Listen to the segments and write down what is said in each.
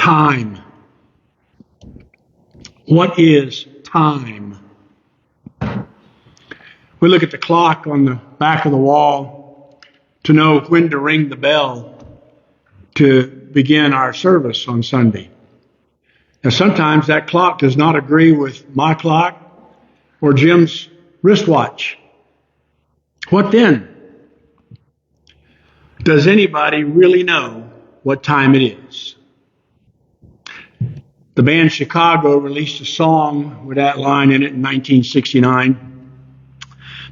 Time. What is time? We look at the clock on the back of the wall to know when to ring the bell to begin our service on Sunday. Now, sometimes that clock does not agree with my clock or Jim's wristwatch. What then? Does anybody really know what time it is? The band Chicago released a song with that line in it in 1969.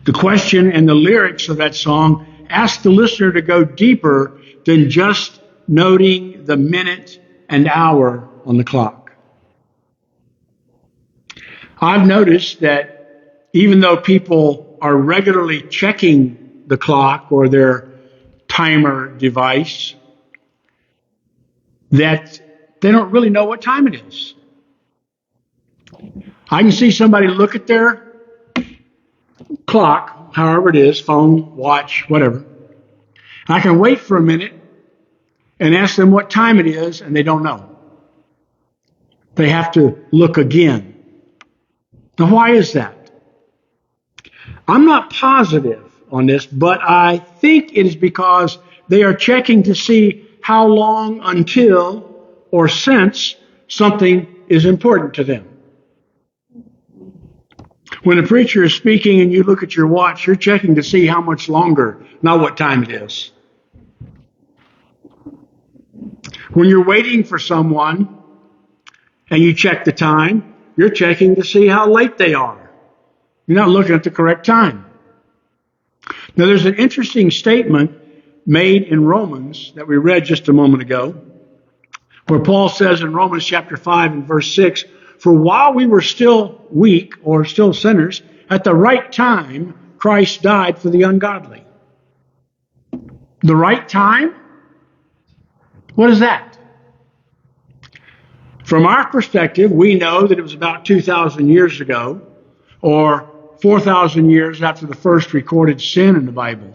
The question and the lyrics of that song ask the listener to go deeper than just noting the minute and hour on the clock. I've noticed that even though people are regularly checking the clock or their timer device, that they don't really know what time it is. I can see somebody look at their clock, however it is, phone, watch, whatever. I can wait for a minute and ask them what time it is, and they don't know. They have to look again. Now, why is that? I'm not positive on this, but I think it is because they are checking to see how long until or since something is important to them. When a preacher is speaking and you look at your watch, you're checking to see how much longer, not what time it is. When you're waiting for someone and you check the time, you're checking to see how late they are. You're not looking at the correct time. Now, there's an interesting statement made in Romans that we read just a moment ago, where Paul says in Romans chapter 5 and verse 6, "For while we were still weak or still sinners, at the right time Christ died for the ungodly." The right time? What is that? From our perspective, we know that it was about 2,000 years ago, or 4,000 years after the first recorded sin in the Bible.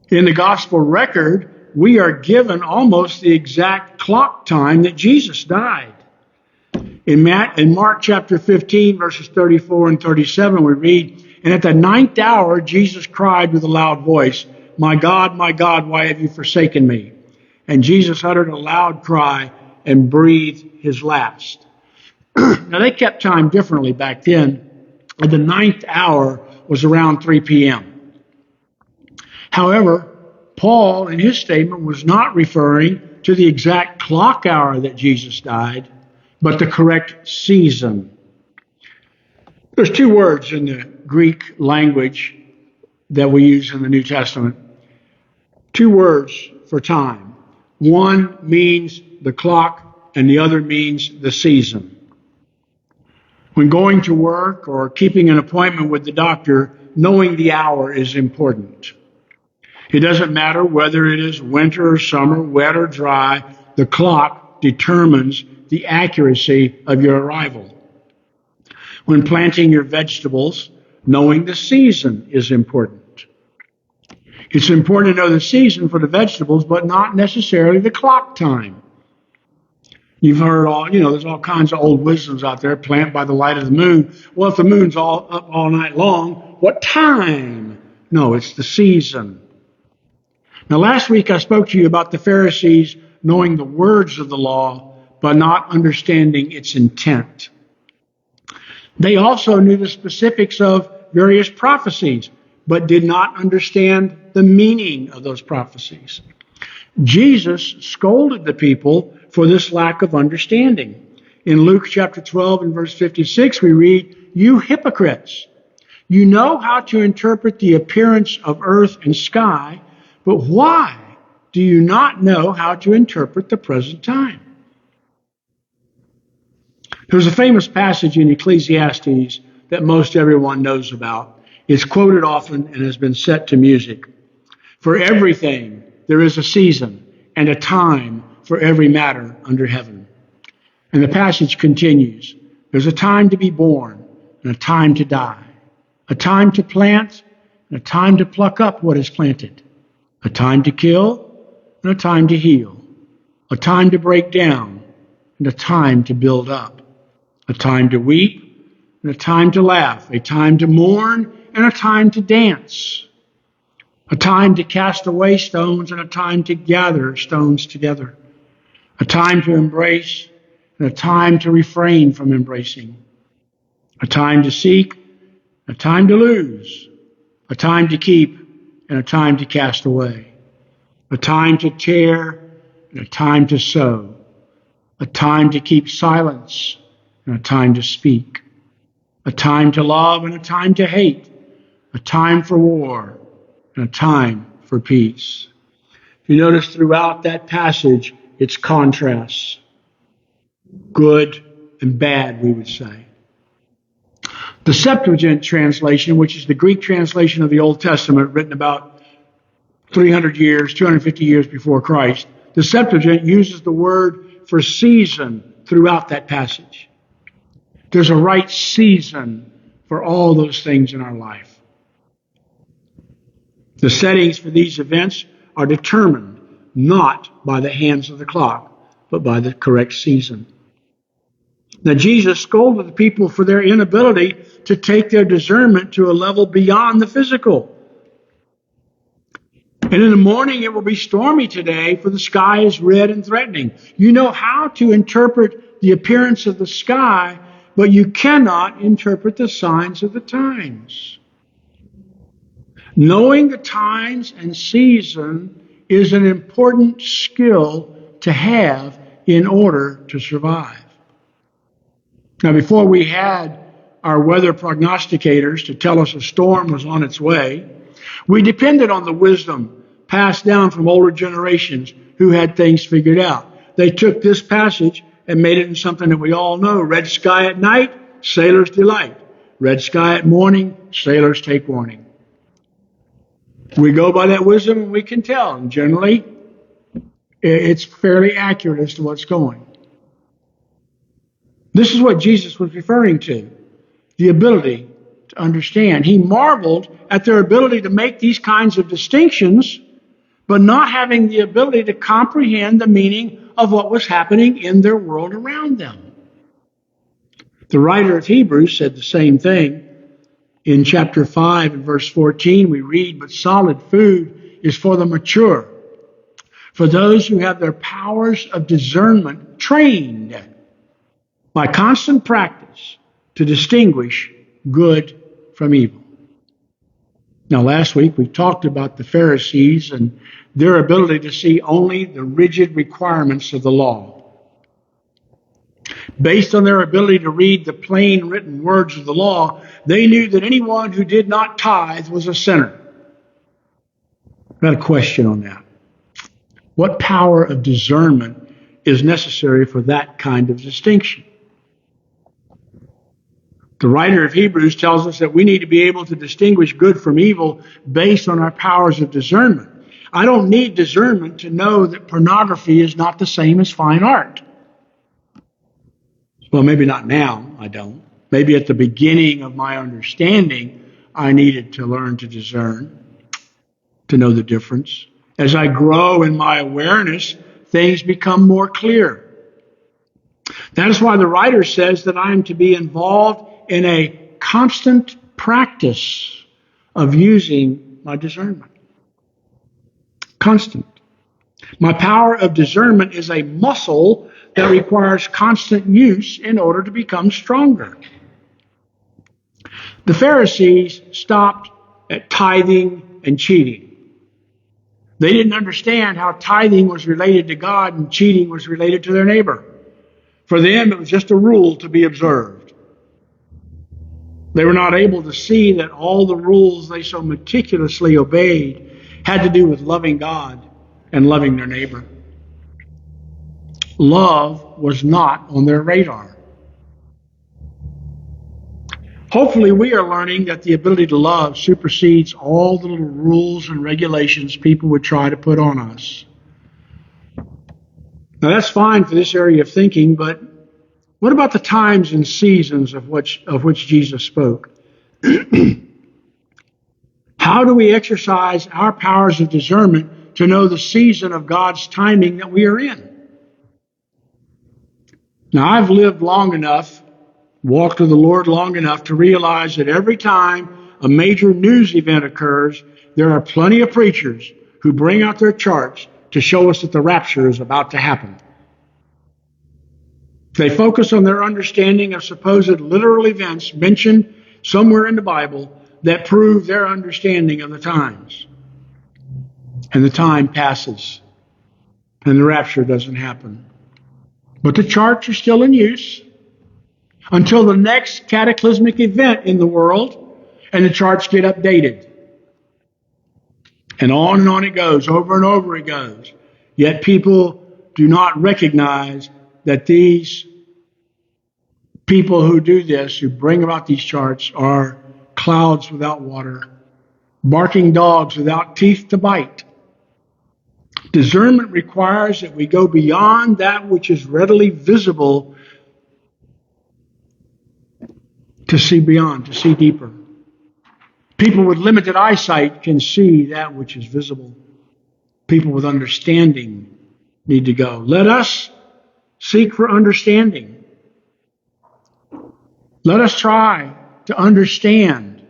In the gospel record, we are given almost the exact clock time that Jesus died. In Mark chapter 15, verses 34 and 37, we read, "And at the ninth hour, Jesus cried with a loud voice, 'My God, why have you forsaken me?' And Jesus uttered a loud cry and breathed his last." Now, they kept time differently back then, and the ninth hour was around 3 p.m. However, Paul, in his statement, was not referring to the exact clock hour that Jesus died, but the correct season. There's two words in the Greek language that we use in the New Testament. Two words for time. One means the clock, and the other means the season. When going to work or keeping an appointment with the doctor, knowing the hour is important. It doesn't matter whether it is winter or summer, wet or dry, the clock determines the accuracy of your arrival. When planting your vegetables, knowing the season is important. It's important to know the season for the vegetables, but not necessarily the clock time. You've heard there's all kinds of old wisdoms out there, plant by the light of the moon. Well, if the moon's up all night long, what time? No, it's the season. Now, last week I spoke to you about the Pharisees knowing the words of the law, but not understanding its intent. They also knew the specifics of various prophecies, but did not understand the meaning of those prophecies. Jesus scolded the people for this lack of understanding. In Luke chapter 12 and verse 56, we read, "You hypocrites, you know how to interpret the appearance of earth and sky, but why do you not know how to interpret the present time?" There's a famous passage in Ecclesiastes that most everyone knows about. It's quoted often and has been set to music. "For everything there is a season and a time for every matter under heaven." And the passage continues. There's a time to be born and a time to die, a time to plant and a time to pluck up what is planted, a time to kill and a time to heal, a time to break down, and a time to build up, a time to weep, and a time to laugh, a time to mourn, and a time to dance, a time to cast away stones, and a time to gather stones together, a time to embrace, and a time to refrain from embracing, a time to seek, a time to lose, a time to keep, and a time to cast away, a time to tear, and a time to sow, a time to keep silence, and a time to speak, a time to love, and a time to hate, a time for war, and a time for peace. You notice throughout that passage, it's contrasts. Good and bad, we would say. The Septuagint translation, which is the Greek translation of the Old Testament, written about 300 years, 250 years before Christ, the Septuagint uses the word for season throughout that passage. There's a right season for all those things in our life. The settings for these events are determined not by the hands of the clock, but by the correct season. Now, Jesus scolded the people for their inability to take their discernment to a level beyond the physical. And in the morning it will be stormy today, for the sky is red and threatening. You know how to interpret the appearance of the sky, but you cannot interpret the signs of the times. Knowing the times and season is an important skill to have in order to survive. Now, before we had our weather prognosticators to tell us a storm was on its way, we depended on the wisdom passed down from older generations who had things figured out. They took this passage and made it into something that we all know. Red sky at night, sailors delight. Red sky at morning, sailors take warning. We go by that wisdom and we can tell. And generally, it's fairly accurate as to what's going. This is what Jesus was referring to, the ability to understand. He marveled at their ability to make these kinds of distinctions, but not having the ability to comprehend the meaning of what was happening in their world around them. The writer of Hebrews said the same thing. In chapter 5 and verse 14, we read, "But solid food is for the mature, for those who have their powers of discernment trained by constant practice to distinguish good from evil." Now, last week we talked about the Pharisees and their ability to see only the rigid requirements of the law. Based on their ability to read the plain written words of the law, they knew that anyone who did not tithe was a sinner. I've got a question on that. What power of discernment is necessary for that kind of distinction? The writer of Hebrews tells us that we need to be able to distinguish good from evil based on our powers of discernment. I don't need discernment to know that pornography is not the same as fine art. Well, maybe not now, I don't. Maybe at the beginning of my understanding, I needed to learn to discern, to know the difference. As I grow in my awareness, things become more clear. That is why the writer says that I am to be involved in a constant practice of using my discernment. Constant. My power of discernment is a muscle that requires constant use in order to become stronger. The Pharisees stopped at tithing and cheating. They didn't understand how tithing was related to God and cheating was related to their neighbor. For them, it was just a rule to be observed. They were not able to see that all the rules they so meticulously obeyed had to do with loving God and loving their neighbor. Love was not on their radar. Hopefully, we are learning that the ability to love supersedes all the little rules and regulations people would try to put on us. Now, that's fine for this area of thinking, but what about the times and seasons of which Jesus spoke? How do we exercise our powers of discernment to know the season of God's timing that we are in? Now, I've lived long enough, walked with the Lord long enough to realize that every time a major news event occurs, there are plenty of preachers who bring out their charts to show us that the rapture is about to happen. They focus on their understanding of supposed literal events mentioned somewhere in the Bible that prove their understanding of the times. And the time passes, and the rapture doesn't happen. But the charts are still in use until the next cataclysmic event in the world, and the charts get updated. And on it goes, over and over it goes. Yet people do not recognize that these people who do this, who bring about these charts, are clouds without water, barking dogs without teeth to bite. Discernment requires that we go beyond that which is readily visible to see beyond, to see deeper. People with limited eyesight can see that which is visible. People with understanding need to go. Let us seek for understanding. Let us try to understand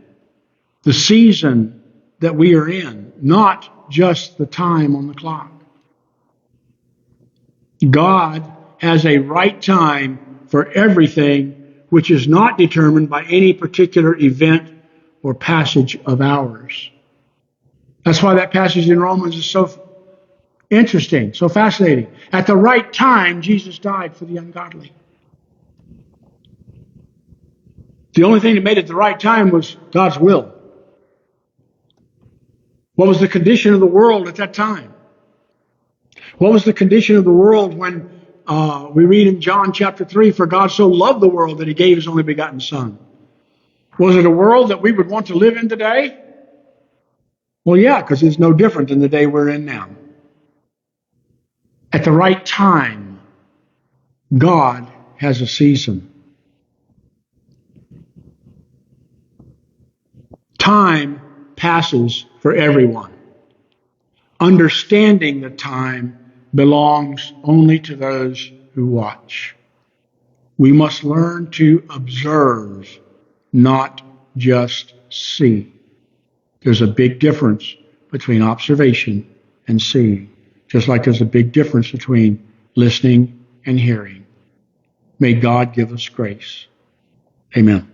the season that we are in, not just the time on the clock. God has a right time for everything which is not determined by any particular event or passage of ours. That's why that passage in Romans is so interesting, so fascinating. At the right time, Jesus died for the ungodly. The only thing that made it the right time was God's will. What was the condition of the world at that time? What was the condition of the world when we read in John chapter 3, for God so loved the world that he gave his only begotten Son? Was it a world that we would want to live in today? Well, yeah, because it's no different than the day we're in now. At the right time, God has a season. Time passes for everyone. Understanding the time belongs only to those who watch. We must learn to observe, not just see. There's a big difference between observation and seeing, just like there's a big difference between listening and hearing. May God give us grace. Amen.